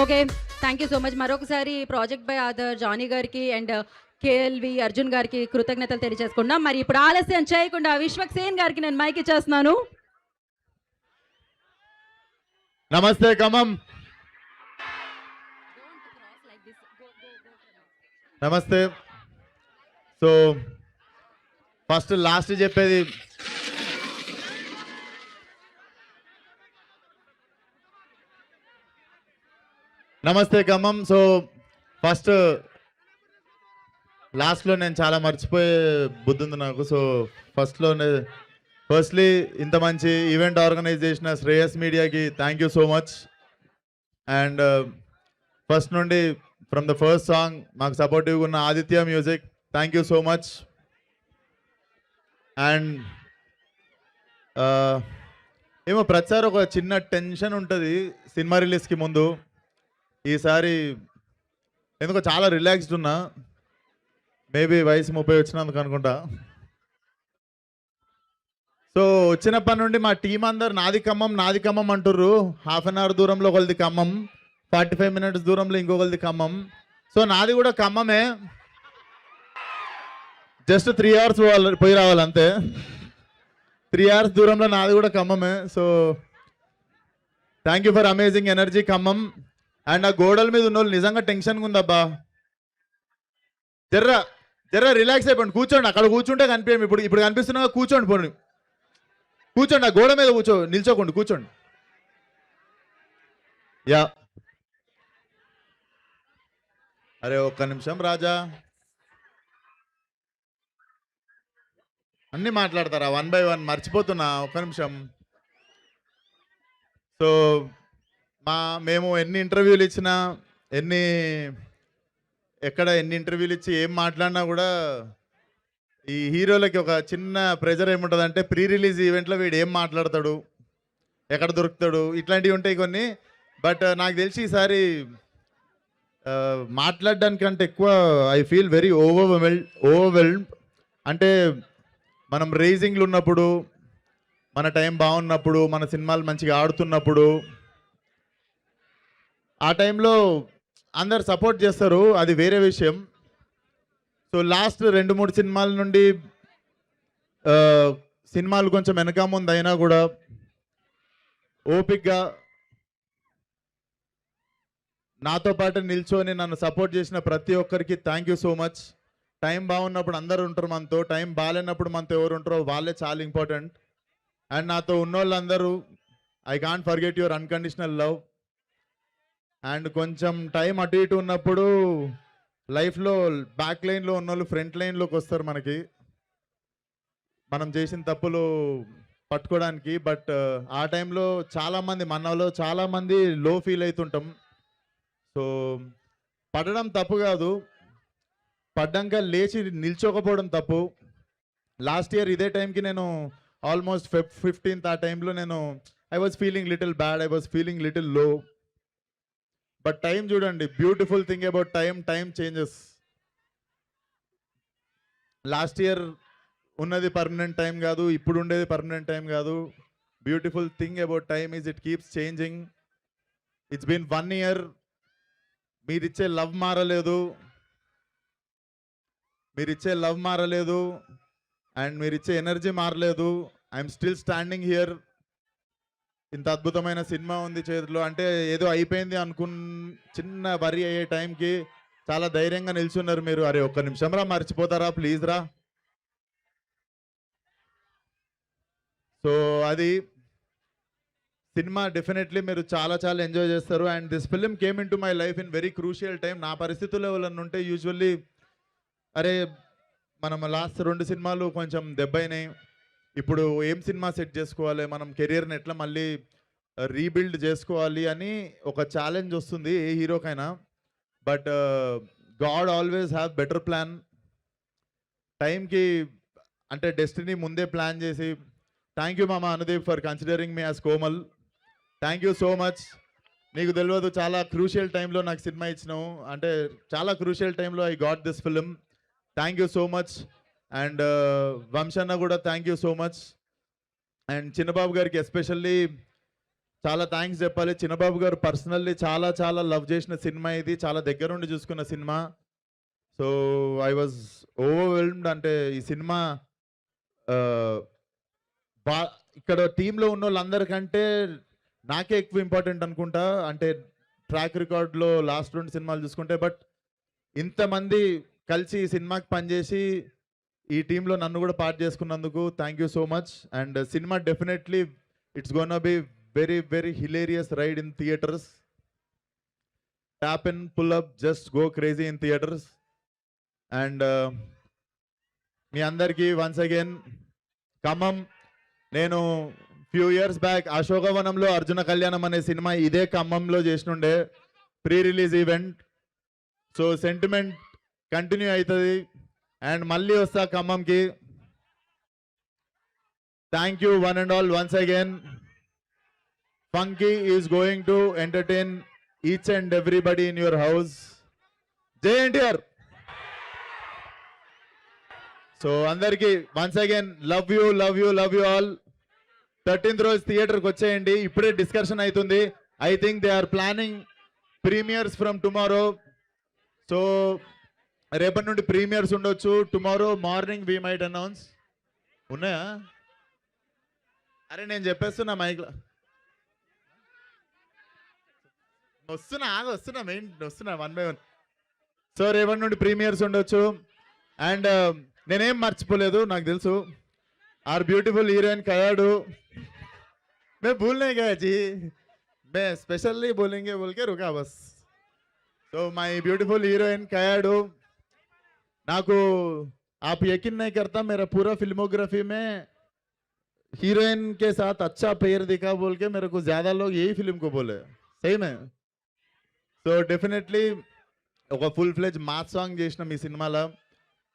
Okay. Thank you so much. మరొకసారి project by author Johnny గారికి and KLV Arjun గారికి కృతజ్ఞతలు తెలియజేసుకుంటున్నాం. మరి ఇప్పుడు ఆలస్యం చేయకుండా విశ్వక్ సేన్ గారికి నేను మైక్ ఇచ్చేస్తున్నాను. నమస్తే ఖమ్మం. నమస్తే. సో ఫస్ట్ లాస్ట్ చెప్పేది నమస్తే ఖమ్మం. సో ఫస్ట్ లాస్ట్లో నేను చాలా మర్చిపోయే బుద్ధి ఉంది నాకు. సో ఫస్ట్లీ ఇంత మంచి ఈవెంట్ ఆర్గనైజ్ చేసిన శ్రేయస్ మీడియాకి thank you so much. And first నుండి ఫ్రమ్ ద ఫస్ట్ సాంగ్ మాకు సపోర్టివ్గా ఉన్న Aditya music thank you so much. And ఏమో ప్రతిసారి ఒక చిన్న టెన్షన్ ఉంటుంది సినిమా రిలీజ్కి ముందు. ఈసారి ఎందుకో చాలా రిలాక్స్డ్ ఉన్నా. మేబీ వయసు 30 వచ్చినందుకు అనుకుంటా. సో వచ్చినప్పటి నుండి మా టీం అందరు నాది ఖమ్మం అంటుర్రు. హాఫ్ అన్ అవర్ దూరంలో ఒకరిది ఖమ్మం, 45 మినిట్స్ దూరంలో ఇంకొకరిది ఖమ్మం. సో నాది కూడా ఖమ్మమే, జస్ట్ 3 అవర్స్ పోయి రావాలి అంతే. 3 అవర్స్ దూరంలో నాది కూడా ఖమ్మమే. So thank you for amazing energy Khammam. And ఆ గోడల మీద ఉన్న వాళ్ళు నిజంగా టెన్షన్గా ఉందబ్బా. జర్ర రిలాక్స్ అయిపోండి, కూర్చోండి. అక్కడ కూర్చుంటే కనిపించండి. ఇప్పుడు కనిపిస్తున్నా కూర్చోండి. పోండి కూర్చోండి, ఆ గోడ మీద నిల్చోకండి, కూర్చోండి. యా అరే ఒక్క నిమిషం రాజా, అన్నీ మాట్లాడతారా 1 by 1? మర్చిపోతున్నా, ఒక్క నిమిషం. సో మేము ఎన్ని ఇంటర్వ్యూలు ఇచ్చినా, ఎన్ని ఇంటర్వ్యూలు ఇచ్చి ఏం మాట్లాడినా కూడా ఈ హీరోలకి ఒక చిన్న ప్రెజర్ ఏముంటుందంటే ప్రీ రిలీజ్ ఈవెంట్లో వీడు ఏం మాట్లాడతాడు, ఎక్కడ దొరుకుతాడు, ఇట్లాంటివి ఉంటాయి కొన్ని. బట్ నాకు తెలిసి ఈసారి మాట్లాడడానికంటే ఎక్కువ ఐ ఫీల్ వెరీ ఓవర్వెల్మ్డ్. అంటే మనం రేజింగ్లు ఉన్నప్పుడు, మన టైం బాగున్నప్పుడు, మన సినిమాలు మంచిగా ఆడుతున్నప్పుడు, ఆ టైంలో అందరు సపోర్ట్ చేస్తారు, అది వేరే విషయం. సో లాస్ట్ 2-3 సినిమాల నుండి సినిమాలు కొంచెం వెనక ముందు అయినా కూడా ఓపిక్గా నాతో పాటు నిల్చొని నన్ను సపోర్ట్ చేసిన ప్రతి ఒక్కరికి thank you so much. Time బాగున్నప్పుడు అందరు ఉంటారు మనతో, టైం బాగాలేనప్పుడు మనతో ఎవరు ఉంటారో వాళ్ళే చాలా ఇంపార్టెంట్. అండ్ నాతో ఉన్న వాళ్ళందరూ I can't forget your unconditional love. And కొంచెం టైం అటు ఇటు ఉన్నప్పుడు లైఫ్లో బ్యాక్ లైన్లో ఉన్న వాళ్ళు ఫ్రంట్ లైన్లోకి వస్తారు మనకి, మనం చేసిన తప్పులు పట్టుకోవడానికి. బట్ ఆ టైంలో చాలామంది మనలో చాలామంది లో ఫీల్ అవుతుంటాం. సో పడడం తప్పు కాదు, పడ్డాక లేచి నిల్చోకపోవడం తప్పు. లాస్ట్ ఇయర్ ఇదే టైంకి నేను ఆల్మోస్ట్ 15th ఆ టైంలో నేను I was feeling little bad, I was feeling little low. But time చూడండి, beautiful thing about time changes. Last year ఉన్నది పర్మనెంట్ టైం కాదు, ఇప్పుడు ఉండేది పర్మనెంట్ టైం కాదు. Beautiful thing about time is it keeps changing. It's been 1 year. మీరిచ్చే love మారలేదు, and మీరిచ్చే energy మారలేదు. I'm still standing here. ఇంత అద్భుతమైన సినిమా ఉంది చేతిలో, అంటే ఏదో అయిపోయింది చిన్న వరి అయ్యే టైంకి చాలా ధైర్యంగా నిల్చున్నారు మీరు. అరే ఒక్క నిమిషం రా, మర్చిపోతారా ప్లీజ్ రా. సో అది సినిమా డెఫినెట్లీ మీరు చాలా చాలా ఎంజాయ్ చేస్తారు. And this film came in to my life in very crucial time. నా పరిస్థితుల్లో ఎవరన్నా ఉంటే యూజువల్లీ అరే మనం లాస్ట్ 2 సినిమాలు కొంచెం దెబ్బైనాయి, ఇప్పుడు ఏం సినిమా సెట్ చేసుకోవాలి, మనం కెరియర్ని ఎట్లా మళ్ళీ రీబిల్డ్ చేసుకోవాలి అని ఒక ఛాలెంజ్ వస్తుంది ఏ హీరోకైనా. But God always have better plan. టైంకి అంటే డెస్టినీ ముందే ప్లాన్ చేసి, థ్యాంక్ యూ మామ Anudeep for considering me as Komal. Thank you so much. నీకు తెలియదు, చాలా క్రూషియల్ టైంలో నాకు సినిమా ఇచ్చినావు, అంటే చాలా క్రూషియల్ టైంలో I got this film. Thank you so much. And వంశన్న కూడా thank you so much. And Chinnababu గారికి ఎస్పెషల్లీ చాలా థ్యాంక్స్ చెప్పాలి. చిన్నబాబు గారు పర్సనల్లీ చాలా చాలా లవ్ చేసిన సినిమా ఇది, చాలా దగ్గరుండి చూసుకున్న cinema. So I was overwhelmed. అంటే ఈ సినిమా బా ఇక్కడ టీంలో ఉన్న వాళ్ళందరికంటే నాకే ఎక్కువ ఇంపార్టెంట్ అనుకుంటా. అంటే ట్రాక్ రికార్డ్లో లాస్ట్ 2 సినిమాలు చూసుకుంటే, బట్ ఇంతమంది కలిసి ఈ సినిమాకి పనిచేసి ఈ టీంలో నన్ను కూడా పార్ట్ చేసుకున్నందుకు thank you so much. And cinema definitely it's gonna be very very hilarious ride in theatres. Tap and pull up, just go crazy in theatres. And మీ అందరికీ వన్స్ అగైన్ ఖమ్మం, నేను ఫ్యూ ఇయర్స్ బ్యాక్ అశోకవనంలో అర్జున కళ్యాణం అనే cinema ఇదే ఖమ్మంలో చేసినుండే pre release event. So sentiment continue అవుతుంది and మళ్ళీ వస్తా ఖమ్మంకి. Thank you one and all once again. Funky is going to entertain each and everybody in your house. జై ఎన్టీఆర్. సో అందరికీ once again love you love you love you all. 13th రోజు థియేటర్కి వచ్చేయండి. ఇప్పుడే డిస్కషన్ అవుతుంది. I think they are planning premieres from tomorrow. So రేపటి నుండి premieres ఉండొచ్చు. Tomorrow morning we might announce. ఉన్నాయా? అరే నేను చెప్పేస్తున్నా మైక్లో. వస్తున్నా మెయిన్ వస్తున్నా 1 by 1. సో రేపటి నుండి ప్రీమియర్స్ ఉండొచ్చు. అండ్ నేనేం మర్చిపోలేదు, నాకు తెలుసు. आर ब्यूटीफुल हीरोइन कयाडू, मैं भूल नहीं गया जी, मैं स्पेशली बोलेंगे बोल के रुका बस. तो माय ब्यूटीफुल हीरोइन कयाडू, नाकू आप यकीन नहीं करता मेरा पूरा फिल्मोग्राफी में हीरोइन के साथ अच्छा पेयर दिखा बोल के मेरे को ज्यादा लोग यही फिल्म को बोले. सही में. సో డెఫినెట్లీ ఒక ఫుల్ ఫ్లెజ్ మాస్ సాంగ్ చేసిన మీ సినిమాలో.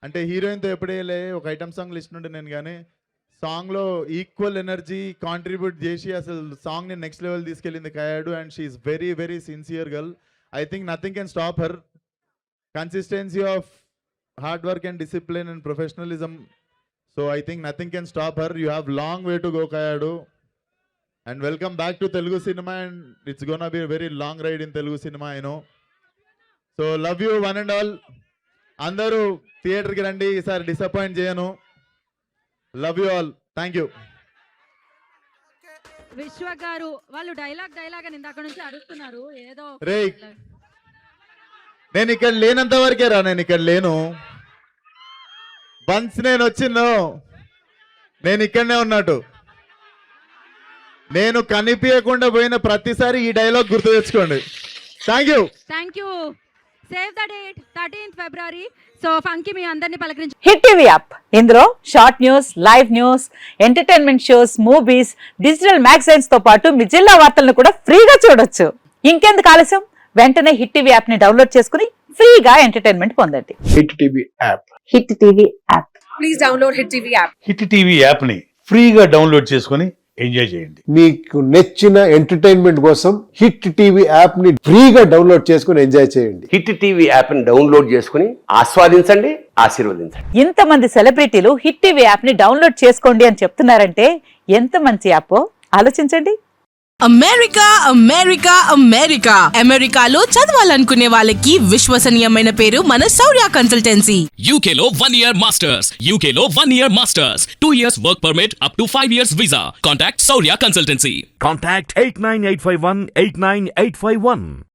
అంటే హీరోయిన్తో ఎప్పుడే ఒక ఐటమ్ సాంగ్ లిస్ట్ నుండి నేను, కానీ సాంగ్లో ఈక్వల్ ఎనర్జీ కాంట్రిబ్యూట్ చేసి అసలు సాంగ్ని నెక్స్ట్ లెవెల్ తీసుకెళ్ళింది Kayadu. And she is very very sincere girl. I think nothing can stop her. Consistency of hard work and discipline and professionalism. So I think nothing can stop her. You have long way to go Kayadu. And welcome back to Telugu cinema, and it's gonna be a very long ride in Telugu cinema, I know. So love you one and all. Andaru theater ki randi, isari disappoint cheyanu. Love you all. Thank you. విశ్వ గారు వాళ్ళు dialogue అని ఇందాక నుంచి అడుగుతున్నారు ఏదో. రే నేను ఇక్కడ లేనంత వరకే రా, నేను ఇక్కడ లేను. వన్స్ నేను వచ్చిందో నేను ఇక్కడనే ఉన్నట్టు. నేను కనిపించకుండా పోయిన ప్రతిసారి ఈ డైలాగ్ గుర్తు తెచ్చుకోండి. Thank you. Save the date 13th February. So Funky మీ అందరిని పలకరించి. హిట్ టీవీ యాప్, ఇందులో short news, live news, entertainment shows, movies, digital magazines తో పాటు మీ జిల్లా వార్తలను కూడా ఫ్రీగా చూడొచ్చు. ఇంకెందుకు ఆలస్యం, వెంటనే హిట్ టీవీ యాప్ ని డౌన్లోడ్ చేసుకుని ఫ్రీగా ఎంటర్టైన్మెంట్ పొందండి. Hit TV app. Hit TV app. Please download hit TV app. Hit TV app ని ఫ్రీగా డౌన్లోడ్ చేసుకుని ఎంజాయ్ చేయండి. మీకు నచ్చిన ఎంటర్టైన్మెంట్ కోసం హిట్ టీవీ యాప్ ని ఫ్రీగా డౌన్లోడ్ చేసుకుని ఎంజాయ్ చేయండి. హిట్ టీవీ యాప్ ని డౌన్లోడ్ చేసుకుని ఆస్వాదించండి, ఆశీర్వదించండి. ఇంతమంది సెలబ్రిటీలు హిట్ టీవీ యాప్ ని డౌన్లోడ్ చేసుకోండి అని చెప్తున్నారంటే ఎంత మంచి యాప్ ఆలోచించండి. అమెరికా అమెరికా అమెరికా అమెరికాలో చదవాలనుకునే వాళ్ళకి విశ్వసనీయమైన పేరు మన శౌర్య కన్సల్టెన్సీ. UK లో 1 year masters, UK లో 1 year masters, 2 years work permit up to 5 years visa. Contact Saurya Consultancy. Contact 89851 89851.